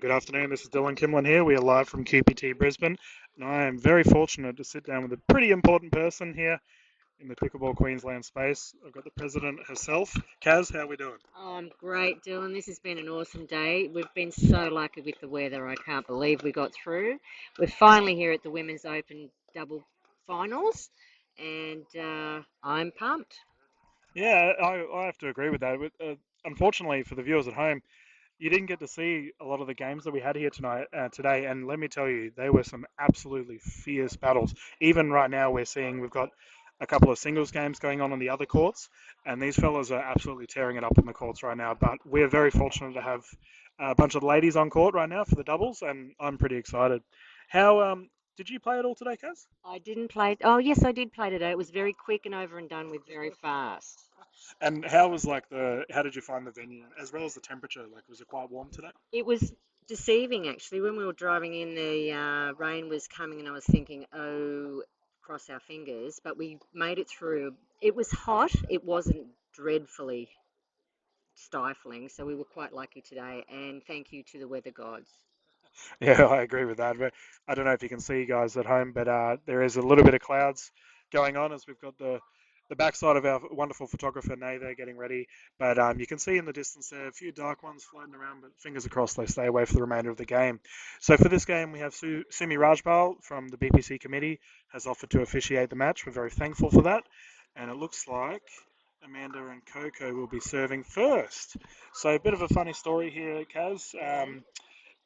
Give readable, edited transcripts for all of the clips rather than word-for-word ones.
Good afternoon. This is Dylan Kimlin here. We are live from QPT Brisbane, and I am very fortunate to sit down with a pretty important person here in the Pickleball Queensland space. I've got the president herself. Kaz, how are we doing? Oh, I'm great, Dylan. This has been an awesome day. We've been so lucky with the weather. I can't believe we got through. We're finally here at the Women's Open double finals, and I'm pumped. Yeah, I have to agree with that. Unfortunately, for the viewers at home, you didn't get to see a lot of the games that we had here today, and let me tell you, they were some absolutely fierce battles. Even right now, we've got a couple of singles games going on the other courts, and these fellas are absolutely tearing it up on the courts right now. But we're very fortunate to have a bunch of ladies on court right now for the doubles, and I'm pretty excited. How did you play it all today, Kaz? I didn't play. Oh, yes, I did play today. It was very quick and over and done with very fast. And how was how did you find the venue as well as the temperature? Like, was it quite warm today? It was deceiving, actually. When we were driving in, the rain was coming, and I was thinking, oh, cross our fingers. But we made it through. It was hot. It wasn't dreadfully stifling, so we were quite lucky today. And thank you to the weather gods. Yeah, I agree with that. But I don't know if you can see you guys at home, but there is a little bit of clouds going on as we've got the backside of our wonderful photographer Nay there getting ready. But you can see in the distance there a few dark ones floating around, but fingers crossed they stay away for the remainder of the game. So for this game, we have Sumi Rajpal from the BPC committee has offered to officiate the match. We're very thankful for that. And it looks like Amanda and Coco will be serving first. So a bit of a funny story here, Kaz.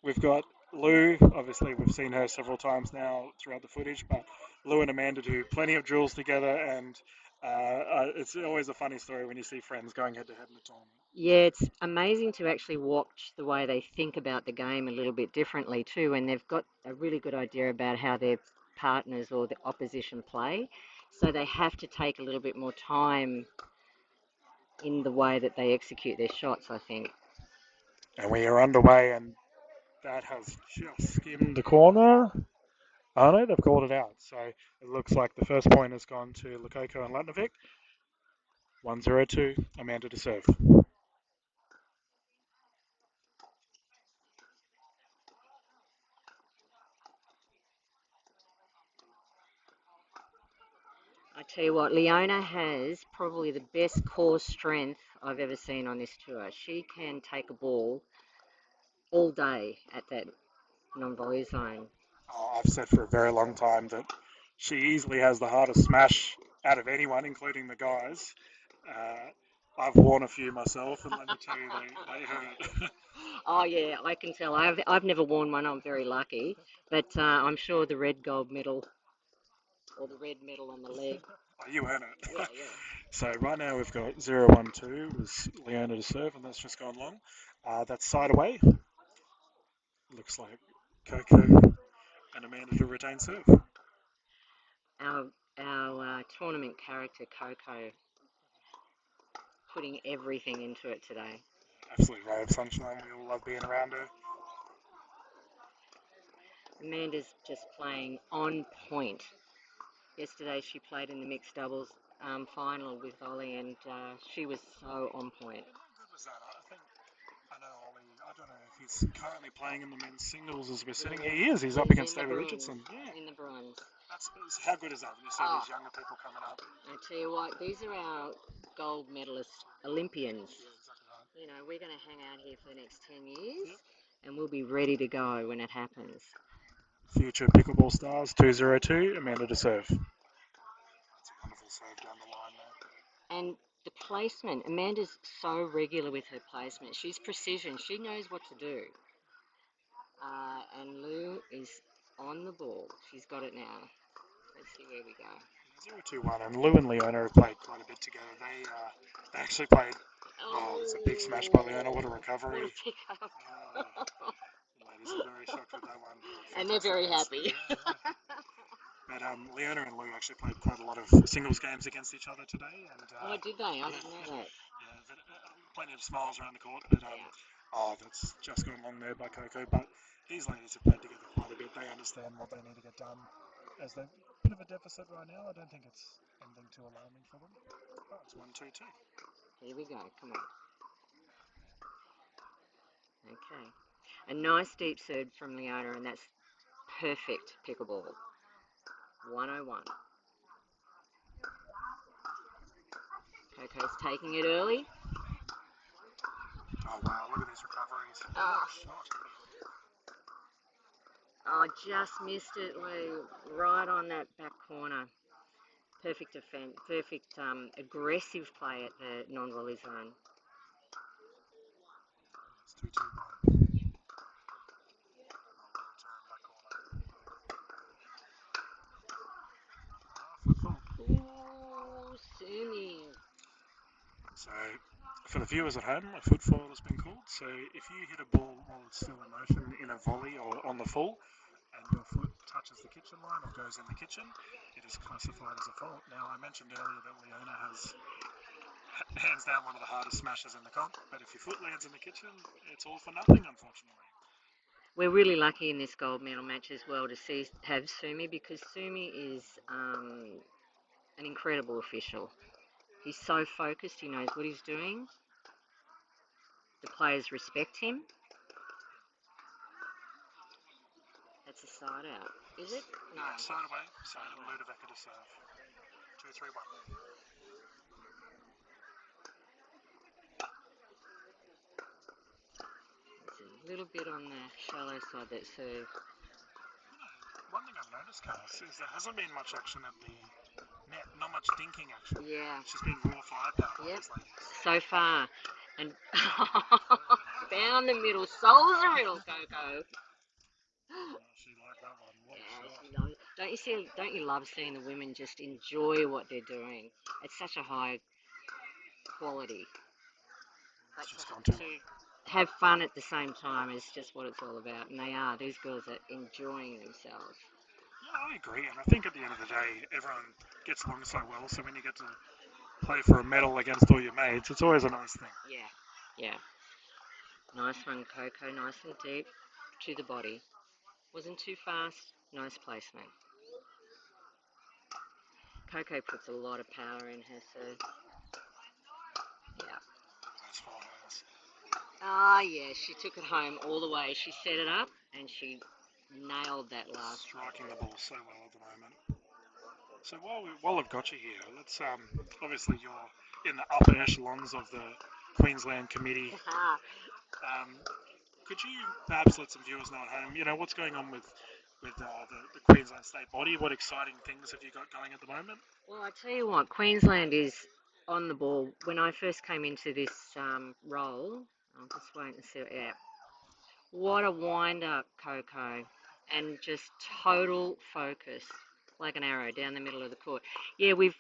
We've got Lou, obviously, we've seen her several times now throughout the footage, but Lou and Amanda do plenty of drills together, and it's always a funny story when you see friends going head to head in a tournament. Yeah, it's amazing to actually watch the way they think about the game a little bit differently too, and they've got a really good idea about how their partners or the opposition play. So they have to take a little bit more time in the way that they execute their shots, I think. And we are underway, and that has just skimmed the corner. Oh no, they've called it out. So it looks like the first point has gone to Lococo and Latinovic. 1-0-2, Amanda to serve. I tell you what, Leona has probably the best core strength I've ever seen on this tour. She can take a ball all day at that non-volley zone. Oh, I've said for a very long time that she easily has the hardest smash out of anyone, including the guys. Uh, I've worn a few myself, and let me tell you, they hurt. Oh yeah, I can tell. I've never worn one. I'm very lucky, but I'm sure the red gold medal or the red medal on the leg. Oh, you earn Yeah, it. yeah. So right now we've got 0-1-2 was Leona to serve, and that's just gone long. That's side away. Looks like Coco and Amanda to retain serve. Our tournament character Coco putting everything into it today. Absolute ray of sunshine. We all love being around her. Amanda's just playing on point. Yesterday she played in the mixed doubles final with Ollie, and she was so on point. How good was that? I know Ollie. I don't know if he's currently playing in the men's singles as we're sitting here. He is. He's up He's against in the David bronze. Richardson. Yeah. In the bronze. How good is that when you see Oh, these younger people coming up? I tell you what, these are our gold medalist Olympians. Yeah, exactly right. You know, we're going to hang out here for the next 10 years and we'll be ready to go when it happens. Future pickleball stars 2-0-2, Amanda to serve. That's a wonderful serve down the line there. And the placement, Amanda's so regular with her placement. She's precision. She knows what to do. And Lou is on the ball. She's got it now. Let's see where we go. 0-2-1, and Lou and Leona have played quite a bit together. They actually played. Oh, it's a big smash by Leona. What a recovery. What a pick up. The ladies are very shocked with that one. And they're very happy. Yeah, yeah. But Leona and Lou actually played quite a lot of singles games against each other today, and Oh, did they? I didn't know that. yeah, plenty of smiles around the court. But Yeah. oh, that's just gone long there by Coco. But these ladies have played together quite a bit. They understand what they need to get done. As they're a bit of a deficit right now, I don't think it's anything too alarming for them. Oh, it's 1-2-2. Here we go. Come on. Okay. A nice deep serve from Leona, and that's perfect pickleball. 101. Coco's taking it early. Oh wow, look at these recoveries. Oh, Shot. oh, just missed it, Lou. Right on that back corner. Perfect defense, perfect aggressive play at the non-volley zone. It's 2-2-1. Return back corner. Football. Ooh, Sumi. So, for the viewers at home, a footfall has been called. So, if you hit a ball while it's still in motion in a volley or on the full, and your foot touches the kitchen line or goes in the kitchen, it is classified as a fault. Now, I mentioned earlier that Leona has hands down one of the hardest smashes in the comp, but if your foot lands in the kitchen, it's all for nothing, unfortunately. We're really lucky in this gold medal match as well to have Sumi, because Sumi is an incredible official. He's so focused, he knows what he's doing. The players respect him. That's a side out, is it? No. Yeah, side away, so Ludovica to serve. 2-3-1. It's a little bit on the shallow side, that serve. One thing I've noticed, Carlos, is there hasn't been much action at the net. Not much dinking action. Yeah. It's just been raw firepower by Yep. these ladies. So far. And down the middle, souls a riddle, Coco. She liked that one. What a Yeah, shot. she loves. Don't you love seeing the women just enjoy what they're doing? It's such a high quality. It's But just gone too to have fun at the same time is just what it's all about, and they are. These girls are enjoying themselves. Yeah, I agree, and I think at the end of the day, everyone gets along so well. So when you get to play for a medal against all your mates, it's always a nice thing. Yeah, yeah. Nice one, Coco. Nice and deep to the body. Wasn't too fast. Nice placement. Coco puts a lot of power in her serve. Yeah. Those forehands. Ah, yeah. She took it home all the way. She set it up and she nailed that last. Striking the ball so well at the moment. So while I've got you here, let's obviously you're in the upper echelons of the Queensland committee. Um, could you perhaps let some viewers know at home, what's going on with the Queensland state body? What exciting things have you got going at the moment? Well, I tell you what, Queensland is on the ball. When I first came into this role, I'll just wait and see. Yeah, what a wind up, Coco, and just total focus, like an arrow down the middle of the court. Yeah, we've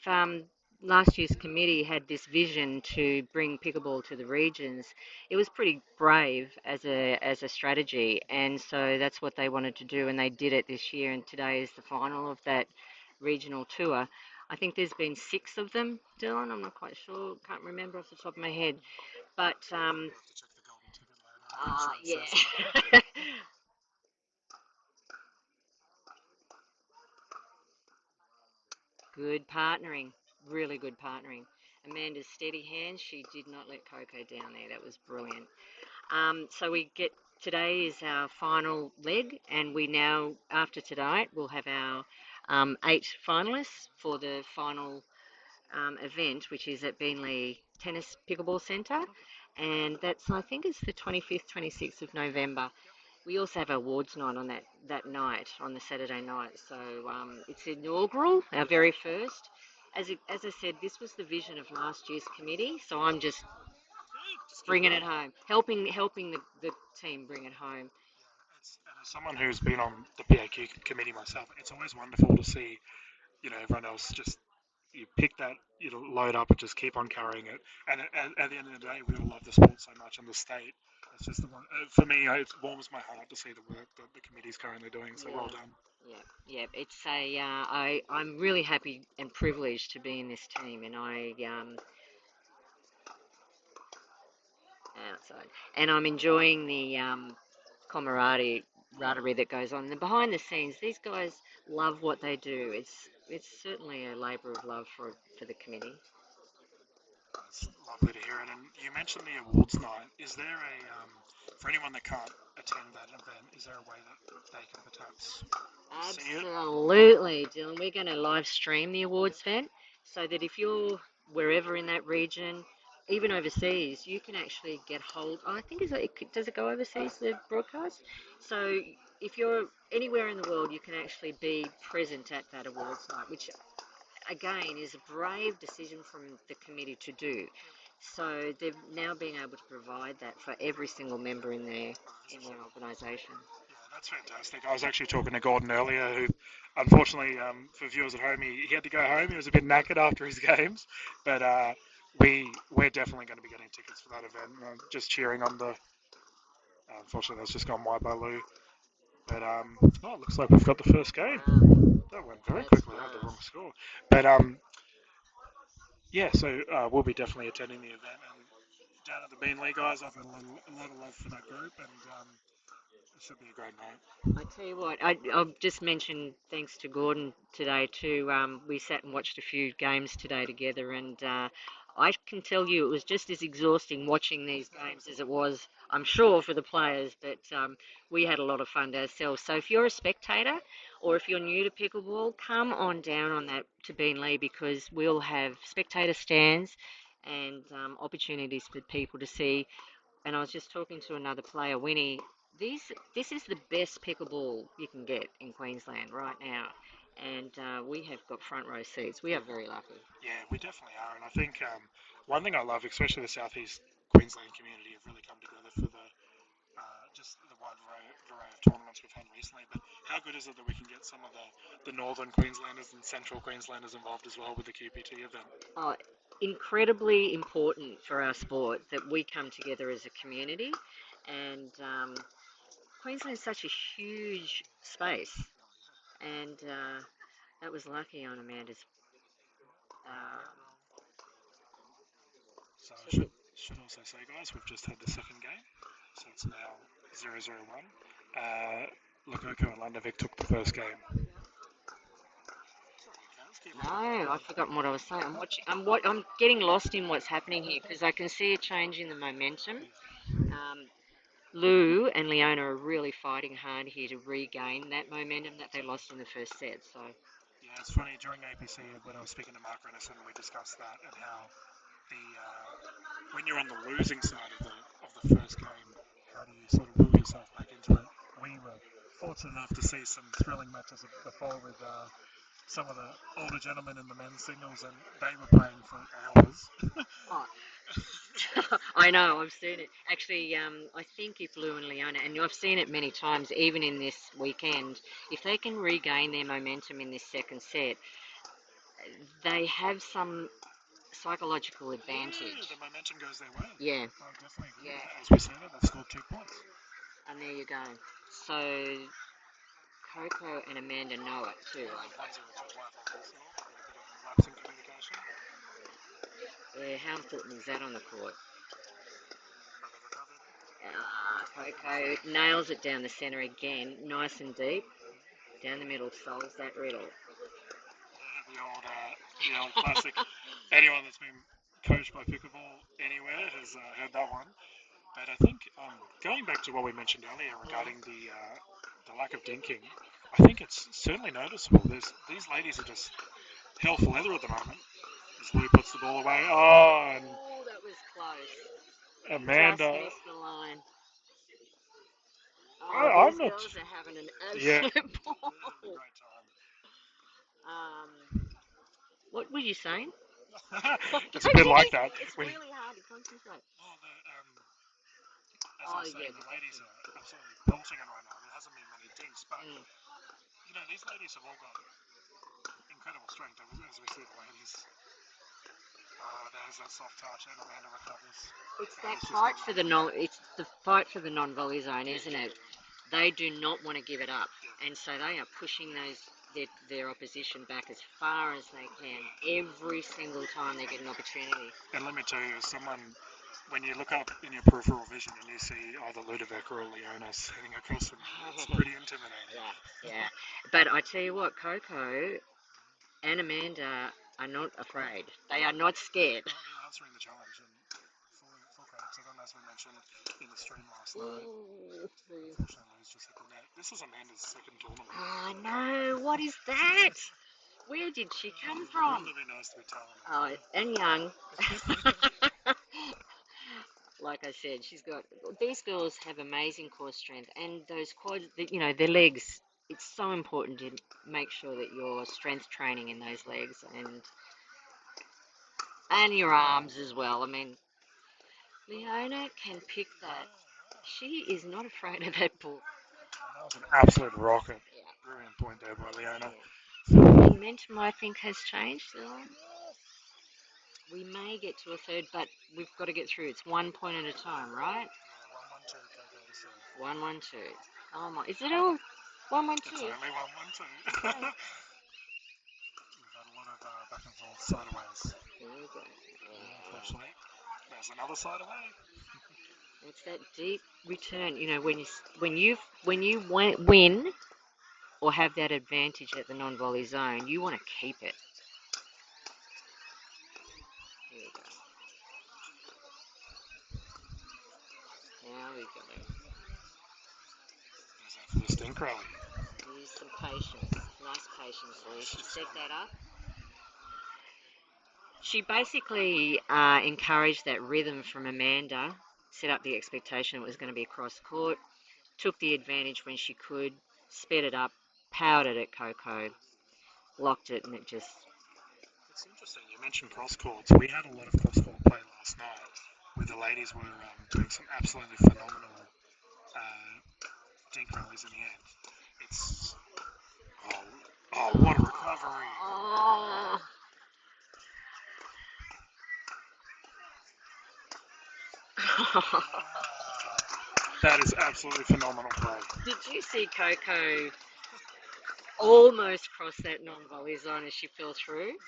last year's committee had this vision to bring pickleball to the regions. It was pretty brave as a strategy, and so that's what they wanted to do, and they did it this year. And today is the final of that regional tour. I think there's been 6 of them, Dylan. I'm not quite sure. Can't remember off the top of my head. But We'll have to check the golden ticket later. I'm pretty sure it says yeah. Good partnering, really good partnering. Amanda's steady hand, she did not let Coco down there. That was brilliant. So we get today is our final leg, and we now, after tonight, we'll have our 8 finalists for the final event, which is at Beenleigh Tennis Pickleball Centre, and that's I think it's the 25th, 26th of November. We also have awards night on that night, on the Saturday night. So it's inaugural, our very first. As I said, this was the vision of last year's committee, so I'm just just keep bringing going. it home, helping the team bring it home. And as someone who's been on the PAQ committee myself, it's always wonderful to see, everyone else just you pick that, load up and just keep on carrying it. And at the end of the day, we all love the sport so much, and the state. It's just the one for me. It warms my heart to see the work that the committee's currently doing. So well Yeah, done. yeah. It's I'm really happy and privileged to be in this team, and I outside, and I'm enjoying the camaraderie that goes on. And behind the scenes, these guys love what they do. It's certainly a labour of love for the committee. It's lovely to hear it. And you mentioned the awards night. Is there a For anyone that can't attend that event, is there a way that they can perhaps see it? Absolutely, Dylan. We're going to live stream the awards event so that if you're wherever in that region, even overseas, you can actually get hold. I think does it go overseas the broadcast? So if you're anywhere in the world, you can actually be present at that awards night, which again is a brave decision from the committee to do. So they've now been able to provide that for every single member in their organisation. Yeah, that's fantastic. I was actually talking to Gordon earlier, who, unfortunately, for viewers at home, he had to go home. He was a bit knackered after his games, but we're definitely going to be getting tickets for that event. Just cheering on the. Unfortunately, that's just gone wide by Lou. But oh, it looks like we've got the first game. Wow, That went very that's quickly. I had the wrong fast. score. But yeah, so we'll be definitely attending the event. And down at the Beanley guys, I've got a lot of love for that group, and it should be a great night. I tell you what, I'll just mention thanks to Gordon today too. We sat and watched a few games today together, and I can tell you it was just as exhausting watching these games as it was, I'm sure, for the players. But we had a lot of fun ourselves. So if you're a spectator or if you're new to pickleball, come on down on that to Beanley because we'll have spectator stands and opportunities for people to see. And I was just talking to another player, Winnie. This is the best pickleball you can get in Queensland right now, and we have got front row seats. We are very lucky. Yeah, we definitely are, and I think one thing I love, especially the southeast Queensland community, have really come together for the just the wide variety of tournaments we've had recently. But how good is it that we can get some of the northern Queenslanders and central Queenslanders involved as well with the QPT event? Oh, incredibly important for our sport that we come together as a community, and Queensland is such a huge space, and that was lucky on Amanda's. So I So the, should also say, guys, we've just had the second game, so it's now 0-0-1. Lococo and Latinovic took the first game. no, I've forgotten what I was saying. I'm getting lost in what's happening here because I can see a change in the momentum. Um, Lou and Leona are really fighting hard here to regain that momentum that they lost in the first set. So, Yeah, it's funny during APC when I was speaking to Mark Renison, we discussed that and how the when you're on the losing side of the first game, how do you sort of will yourself back into it? We were fortunate enough to see some thrilling matches before with some of the older gentlemen in the men's singles, and they were playing for hours. oh, I know I've seen it. Actually, I think if Lou and Leona, and I've seen it many times, even in this weekend, if they can regain their momentum in this second set, they have some psychological Yeah, advantage. the momentum goes their way. Yeah, I definitely agree with yeah, that. As we said, they've scored 2 points. and there you go. So Coco and Amanda know it too. One zero to one. So a bit of lapse in communication. Yeah, how important is that on the court? But they've recovered. Coco nails it down the centre again, nice and deep. Down the middle, solves that riddle. The old classic. Anyone that's been coached by pickleball anywhere has heard that one. But I think going back to what we mentioned earlier regarding the lack of dinking, I think it's certainly noticeable. These ladies are just hell for leather at the moment. As Lou puts the ball away. Oh, and Oh, that was close. Just Amanda. missed the line. Oh, I'm these not. girls are having an Yeah, absolute ball. having a great Um, what were you saying? time. I'm It's a bit getting like it. that. It's really hard to concentrate. Oh, as I Oh, was yeah, saying, the the ladies drinking. are absolutely belching it right now. There hasn't been many dinks, but Mm. these ladies have all got incredible strength. As we see the ladies, there's that soft touch, and Amanda recovers. It's And that it's just fight getting for longer. the non. It's the fight for the non-volley zone, isn't it? They do not want to give it up, Yeah. and so they are pushing their opposition back as far as they can every single time they get an opportunity. And let me tell you, as someone, when you look up in your peripheral vision and you see either Ludovica or Leona sitting across from you, it's pretty intimidating. Yeah, yeah. But I tell you what, Coco and Amanda are not afraid. They are not scared. Currently answering the challenge, and full credit to them, as we mentioned. in the stream last night. Unfortunately, Lou's just hit the net. This was Amanda's second tournament. Oh no, what is that? Where did she come from? Wouldn't it be nice to be talented? Oh, and young. Like I said, these girls have amazing core strength and those quads, their legs. It's so important to make sure that you're strength training in those legs and your arms as well. I mean, Leona can pick that. She is not afraid of that ball. That was an absolute rocket. Yeah. Brilliant point there by Leona. Yeah. Momentum, I think, has changed. We may get to a third, but we've got to get through. It's 1 point at a time, right? Yeah, 1-1-2, Coco. 1-1-2. Oh my! Is it all 1-1-2? It's only 1-1-2. We've had a lot of back and forth sideways. There we go. Unfortunately, there's another side away. It's that deep return. When you win or have that advantage at the non-volley zone, you want to keep it. Here we go. Now we go. There's a stink rally. Use some patience. Nice patience, Lee. She set that up. She basically encouraged that rhythm from Amanda, set up the expectation it was going to be cross court, took the advantage when she could, sped it up, powered it at Coco, locked it, and it just. It's interesting, you mentioned cross courts. We had a lot of cross court play last night where the ladies were doing some absolutely phenomenal dink rallies in the end. It's. Oh, what a recovery! Oh. That is absolutely phenomenal play. Did you see Coco almost cross that non-volley zone as she fell through?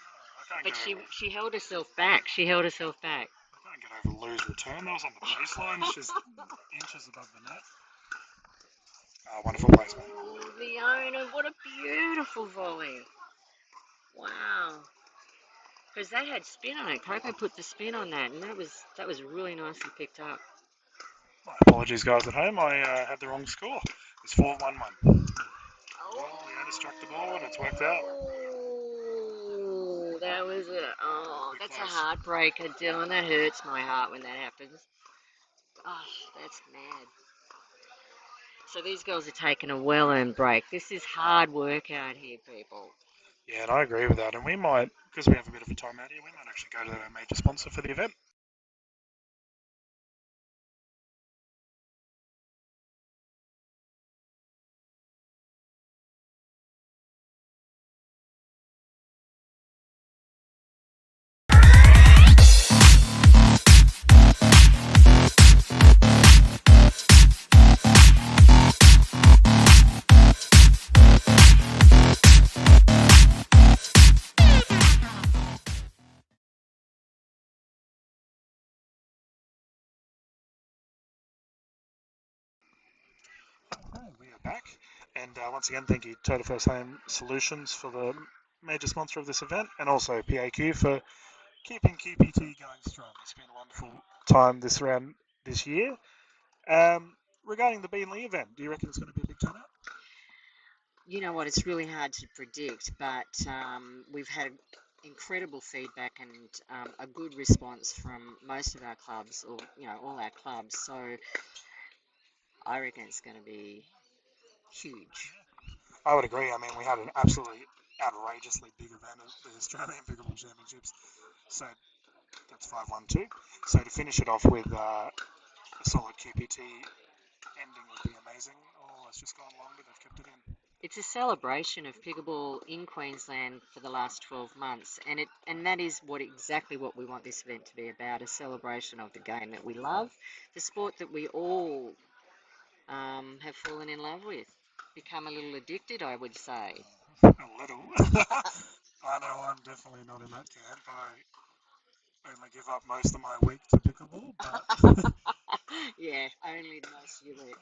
But she held herself back. She held herself back. I can't get over Lou's return. That was on the baseline. She's inches above the net. Wonderful placement. Oh, Leona, what a beautiful volley. Wow. Because that had spin on it. Coco put the spin on that, and that was really nicely picked up. My apologies, guys at home. I had the wrong score. It's 4-1-1. Leona struck the ball, and it's worked out. Oh, that was that's a heartbreaker, Dylan. That hurts my heart when that happens. Oh, that's mad. So these girls are taking a well-earned break. This is hard work out here, people. Yeah, and I agree with that. And we might, because we have a bit of a time out here, we might actually go to our major sponsor for the event. We are back, and once again, thank you Total First Home Solutions for the major sponsor of this event, and also PAQ for keeping QPT going strong. It's been a wonderful time this year. Regarding the Beanley event, do you reckon it's going to be a big turnout? You know what? It's really hard to predict, but we've had incredible feedback and a good response from most of our clubs, or all our clubs. So I reckon it's going to be huge. I would agree. I mean, we had an absolutely outrageously big event at the Australian Pickleball Championships. So that's 5-1-2. So to finish it off with a solid QPT ending would be amazing. Oh, it's just gone long, but they've kept it in. It's a celebration of pickleball in Queensland for the last 12 months, and that is exactly what we want this event to be about, a celebration of the game that we love, the sport that we all have fallen in love with, become a little addicted, I would say. A little. I know I'm definitely not in that camp. I only give up most of my week to pickleball, but Yeah, only most of your week.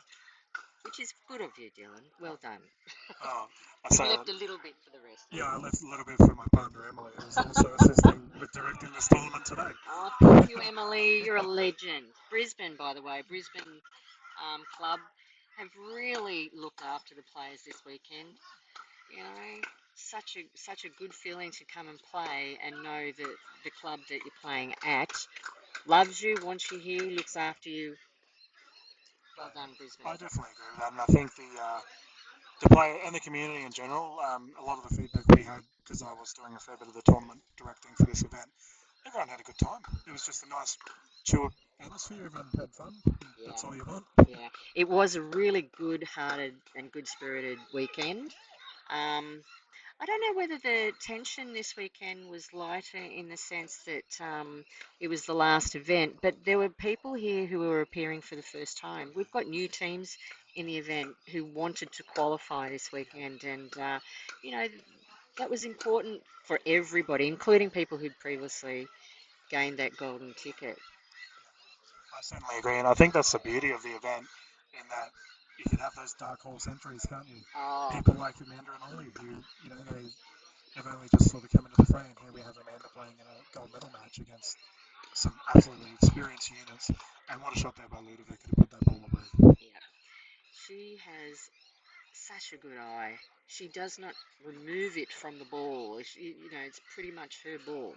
which is good of you, Dylan. Well done. Oh, I You've say left a little bit for the rest of yeah, us. I left a little bit for my partner Emily, who's also assisting with directing this tournament today. Oh, thank you, Emily. You're a legend. Brisbane, by the way, Brisbane club have really looked after the players this weekend. You know, such a good feeling to come and play and know that the club that you're playing at loves you, wants you here, looks after you. Well done, Brisbane. I definitely agree with that, and I think the player and the community in general, a lot of the feedback we had because I was doing a fair bit of the tournament directing for this event, everyone had a good time. It was just a nice, chill atmosphere. Everyone had fun. Yeah, That's all you want. yeah. It was a really good-hearted and good-spirited weekend. Um, I don't know whether the tension this weekend was lighter in the sense that it was the last event, but there were people here who were appearing for the first time. We've got new teams in the event who wanted to qualify this weekend, and you know that was important for everybody, including people who'd previously gained that golden ticket. I certainly agree, and I think that's the beauty of the event in that you can have those dark horse entries, can't you? Oh, People like Amanda and Ollie, who they've only just sort of come into the fray, and here we have Amanda playing in a gold medal match against some absolutely experienced units. And what a shot there by Ludovica to put that ball away. yeah. She has such a good eye. She does not remove it from the ball. It's pretty much her ball.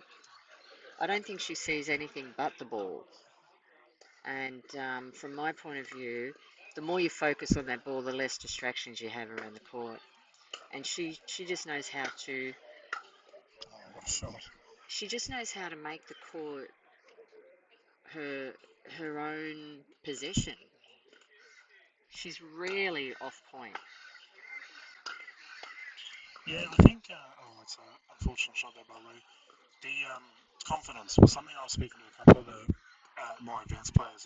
I don't think she sees anything but the ball. And from my point of view, the more you focus on that ball, the less distractions you have around the court. And she just knows how to Oh, what a shot! she just knows how to make the court her her own possession. She's really off point. Yeah, I think. Oh, it's an unfortunate shot there by Lou. The confidence was something I was speaking to a couple of the more advanced players